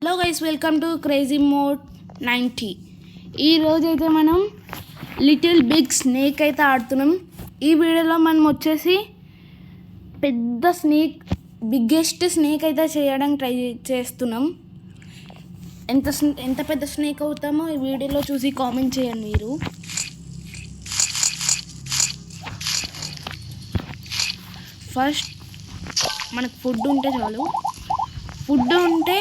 Hello guys, welcome to crazy mode 90. ఈరోజు అయితే మనం లిటిల్ బిగ్ స్నేక్ అయితే ఆడుతున్నాం. ఈ వీడియోలో మనం వచ్చేసి పెద్ద స్నేక్, బిగ్గెస్ట్ స్నేక్ అయితే చేయడానికి ట్రై చేస్తున్నాం. ఎంత పెద్ద స్నేక్ అవుతామో ఈ వీడియోలో చూసి కామెంట్ చేయండి మీరు. ఫస్ట్ మనకు ఫుడ్ ఉంటే చాలు. ఫుడ్ ఉంటే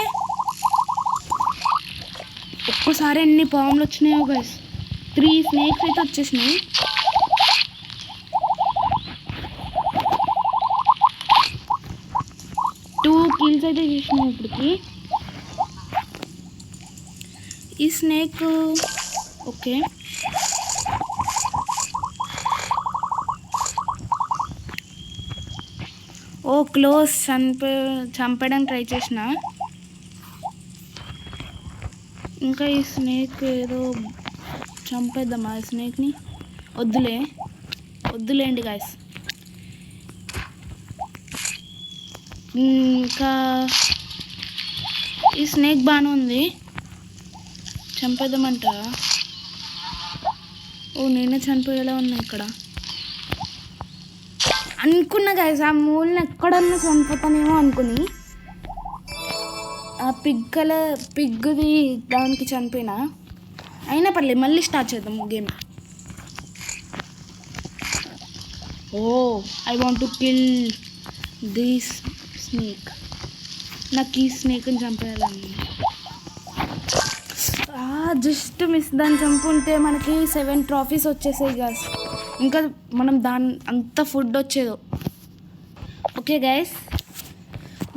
ఒక్కసారి ఎన్ని పాములు వచ్చినాయో గైస్, 3 స్నేక్స్ అయితే వచ్చేసినాయి. టూ కిల్స్ అయితే చేసినాయి ఇప్పటికి. ఈ స్నేక్ ఓకే, ఓ క్లోజ్, చంపడానికి ట్రై చేసిన. ఇంకా ఈ స్నేక్ ఏదో చంపేద్దామా ఈ స్నేక్ని? వద్దులేండి గాయస్. ఇంకా ఈ స్నేక్ బాగానే ఉంది, చంపేద్దామంట. ఓ నేనే చనిపోయేలా ఉన్నా ఇక్కడ అనుకున్నా గాయస్. ఆ మూలని ఎక్కడన్నా చనిపోతానేమో అనుకుని ఆ పిగ్ది దానికి చనిపోయినా. అయినా పర్లేదు, మళ్ళీ స్టార్ట్ చేద్దాం game. Oh I want to kill this snake. నాకు ఈ స్నేక్ని చంపేయాలని జస్ట్ మిస్. దాన్ని చంపుంటే మనకి 7 ట్రాఫీస్ వచ్చేసాయి గాయస్. ఇంకా మనం అంత ఫుడ్ వచ్చేదో. ఓకే గైస్,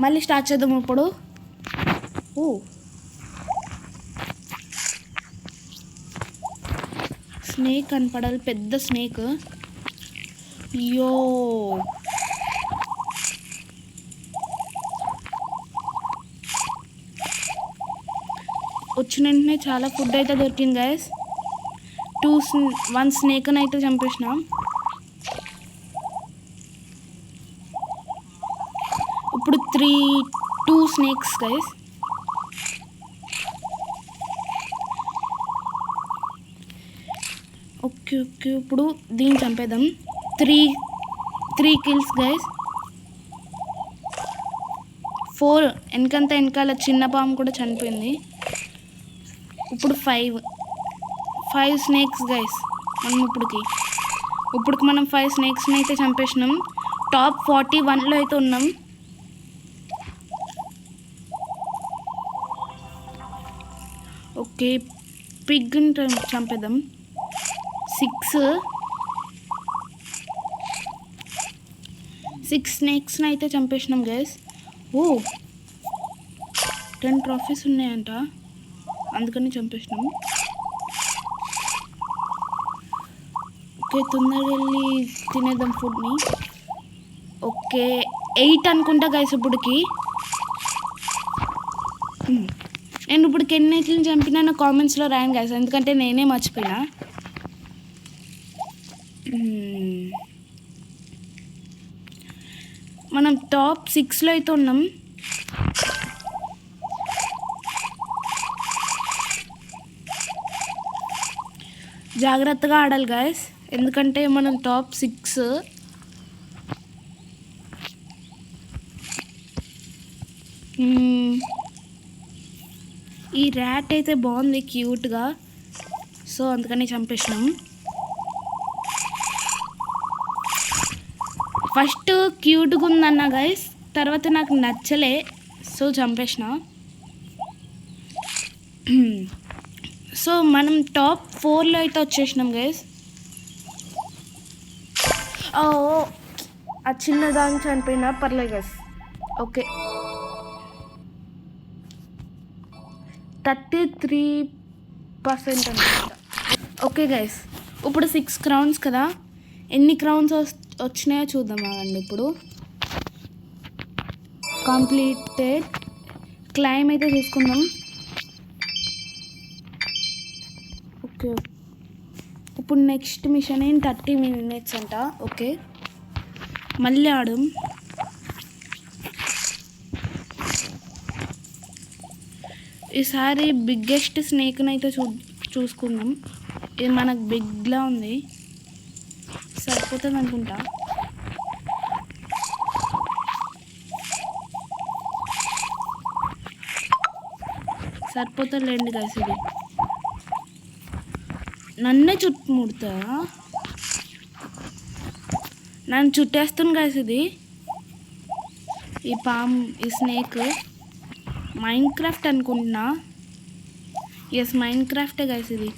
మళ్ళీ స్టార్ట్ చేద్దాం ఇప్పుడు. ఓ స్నేక్ కనపడాలి, పెద్ద స్నేక్. యో వచ్చిన వెంటనే చాలా ఫుడ్ అయితే దొరికింది గైస్. 1 స్నేక్ని అయితే చంపేసినాం. ఇప్పుడు 2 స్నేక్స్ గైస్. ఓకే, ఇప్పుడు దీన్ని చంపేద్దాం. 3 కిల్స్ గైస్. 4 వెనకాల చిన్న పాము కూడా చనిపోయింది. ఇప్పుడు 5 స్నేక్స్ గైస్. మనం ఇప్పుడు మనం 5 స్నేక్స్ని అయితే చంపేసినాం. టాప్ 41లో అయితే ఉన్నాం. ఓకే, పిగ్ని చంపేద్దాం. 6 స్నేక్స్ని అయితే చంపేసినాం గైస్. ఓ 10 ట్రాఫీస్ ఉన్నాయంట, అందుకని చంపేసినాం. ఓకే, తొందరగా వెళ్ళి తినేద్దాం ఫుడ్ని. ఓకే 8 అనుకుంటా గైస్ ఇప్పటికి. నేను ఇప్పటికి ఎన్నిటిని చంపినా కామెంట్స్లో రాయను గైస్, ఎందుకంటే నేనే మర్చిపోయినా. మనం టాప్ 6లో అయితే ఉన్నాం. జాగ్రత్తగా ఆడాలి గాయస్, ఎందుకంటే మనం టాప్ 6. ఈ ర్యాట్ అయితే బాగుంది, క్యూట్గా, సో అందుకని చంపేసినాం. ఫస్ట్ క్యూట్గా ఉందన్న గైస్, తర్వాత నాకు నచ్చలే, సో చంపేసిన. సో మనం టాప్ 4లో అయితే వచ్చేసినాం గైస్. ఆ చిన్నదాన్ని చనిపోయినా పర్లేదు గైస్. ఓకే 33% అనమాట. ఓకే గైస్, ఇప్పుడు 6 క్రౌన్స్ కదా, ఎన్ని క్రౌన్స్ వచ్చినాయో చూద్దాం అండి. ఇప్పుడు కంప్లీటెడ్ క్లైమ్ అయితే తీసుకుందాం. ఓకే, ఇప్పుడు నెక్స్ట్ మిషన్ 30 minutes అంట. ఓకే, మళ్ళీ ఆడదాం. ఈసారి బిగ్గెస్ట్ స్నేక్ని అయితే చూసుకుందాం. ఇది మనకు బిగ్లా ఉంది, సరిపోతుంది అనుకుంటా. సరిపోతుందిలేండి గైస్. ఇది నన్నే చుట్టుముడతా, నన్ను చుట్టేస్తుంది గైస్. ఇది ఈ ఈ స్నేక్ మైండ్ క్రాఫ్ట్ అనుకుంటున్నా. ఎస్, మైండ్ క్రాఫ్టే గైస్. ఇది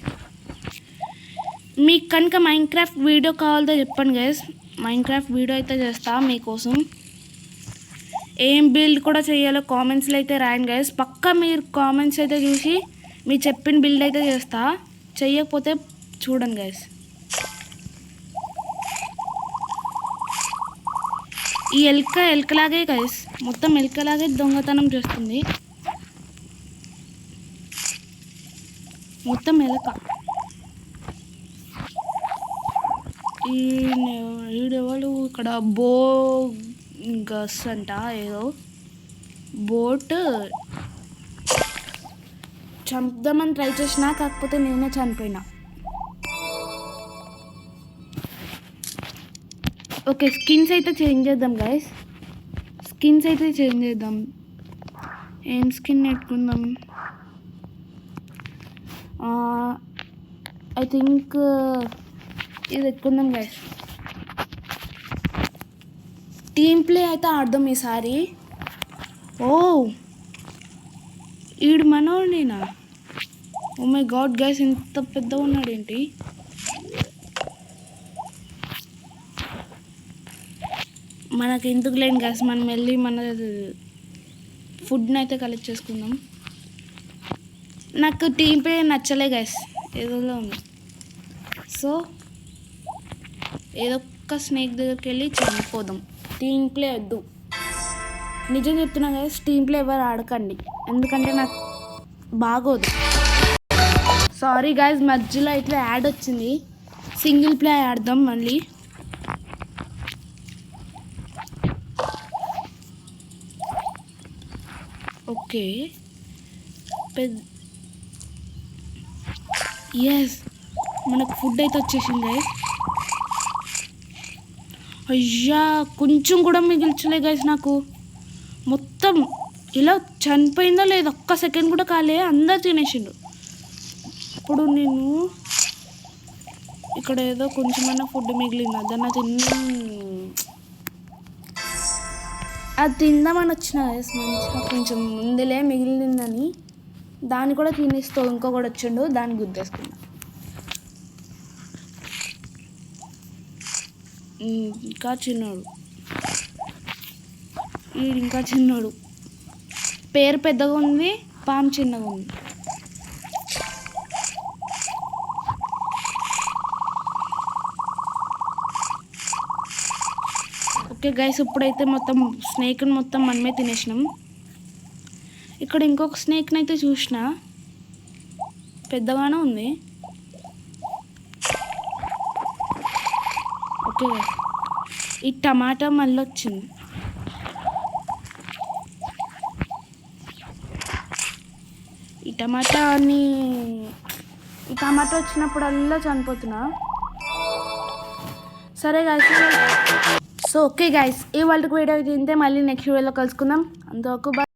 మీకు కనుక మైండ్ క్రాఫ్ట్ వీడియో కావాలో చెప్పండి గైస్, మైండ్ క్రాఫ్ట్ వీడియో అయితే చేస్తా మీకోసం. ఏం బిల్డ్ కూడా చేయాలో కామెంట్స్లో అయితే రాయండి గైస్. పక్కా మీరు కామెంట్స్ అయితే చూసి మీరు చెప్పిన బిల్డ్ అయితే చేస్తా. చెయ్యకపోతే చూడండి గైస్. ఈ ఎలుకలాగే గైస్, మొత్తం ఎలుకలాగే దొంగతనం చేస్తుంది. మొత్తం ఎలక. ఈడెవడు ఇక్కడ బోగస్ అంట, ఏదో బోట్ చంపుదామని ట్రై చేసినా, కాకపోతే నేనే చనిపోయినా. ఓకే, స్కిన్స్ అయితే చేంజ్ చేద్దాం గైస్. స్కిన్స్ అయితే చేంజ్ చేద్దాం. ఏం స్కిన్ పెట్టుకుందాం? ఐ థింక్ ఇది పెట్టుకుందాం గైస్. టీమ్ ప్లే అయితే ఆడదాం ఈసారి. ఓ, ఈడు మనోడేనా? ఓ మై గాడ్ గైస్, ఇంత పెద్దగా ఉన్నాడేంటి? మనకి ఎందుకు లేని గైస్, మనం వెళ్ళి మన ఫుడ్ని అయితే కలెక్ట్ చేసుకుందాం. నాకు టీమ్ ప్లే నచ్చలే గైస్, ఏదోలో ఉంది. సో ఏదో ఒక్క స్నేక్ దగ్గరికి వెళ్ళి చనిపోదాం. టీమ్ ప్లే వద్దు, నిజం చెప్తున్నా గైస్. టీమ్ ప్లే ఎవరు ఆడకండి, ఎందుకంటే నాకు బాగోదు. సారీ గైస్, మధ్యలో ఇట్లా యాడ్ వచ్చింది. సింగిల్ ప్లే ఆడదాం మళ్ళీ. ఓకే, ఎస్, మనకు ఫుడ్ అయితే వచ్చేసింది గైస్. అయ్యా, కొంచెం కూడా మిగిల్చలే గైస్ నాకు. మొత్తం ఇలా చనిపోయిందో లేదు, ఒక్క సెకండ్ కూడా కాలే, అందరు తినేసిండు. ఇప్పుడు నేను ఇక్కడ ఏదో కొంచెమైనా ఫుడ్ మిగిలింది, అది తిందామని వచ్చిన గైస్. మంచిగా కొంచెం ముందులే మిగిలిందని దాన్ని కూడా తినేస్తూ ఇంకొకటి వచ్చిండు, దాన్ని గుద్దేసుకున్నా. ఇంకా చిన్నోడు, ఇంకా చిన్నోడు. పేరు పెద్దగా ఉంది, పాము చిన్నగా ఉంది. ఓకే గైస్, ఇప్పుడైతే మొత్తం స్నేక్ని మొత్తం మనమే తినేసినాం. ఇక్కడ ఇంకొక స్నేక్ని అయితే చూసిన, పెద్దగానే ఉంది. ఓకే, ఈ టమాటా మళ్ళీ వచ్చింది. ఈ టమాటా వచ్చినప్పుడల్లా చనిపోతున్నా. సరే గాయస్, సో ఓకే గాయస్, ఈ వాళ్ళకి వీడియో అయితే మళ్ళీ నెక్స్ట్ వీడియోలో కలుసుకుందాం. అంతవరకు బాయ్.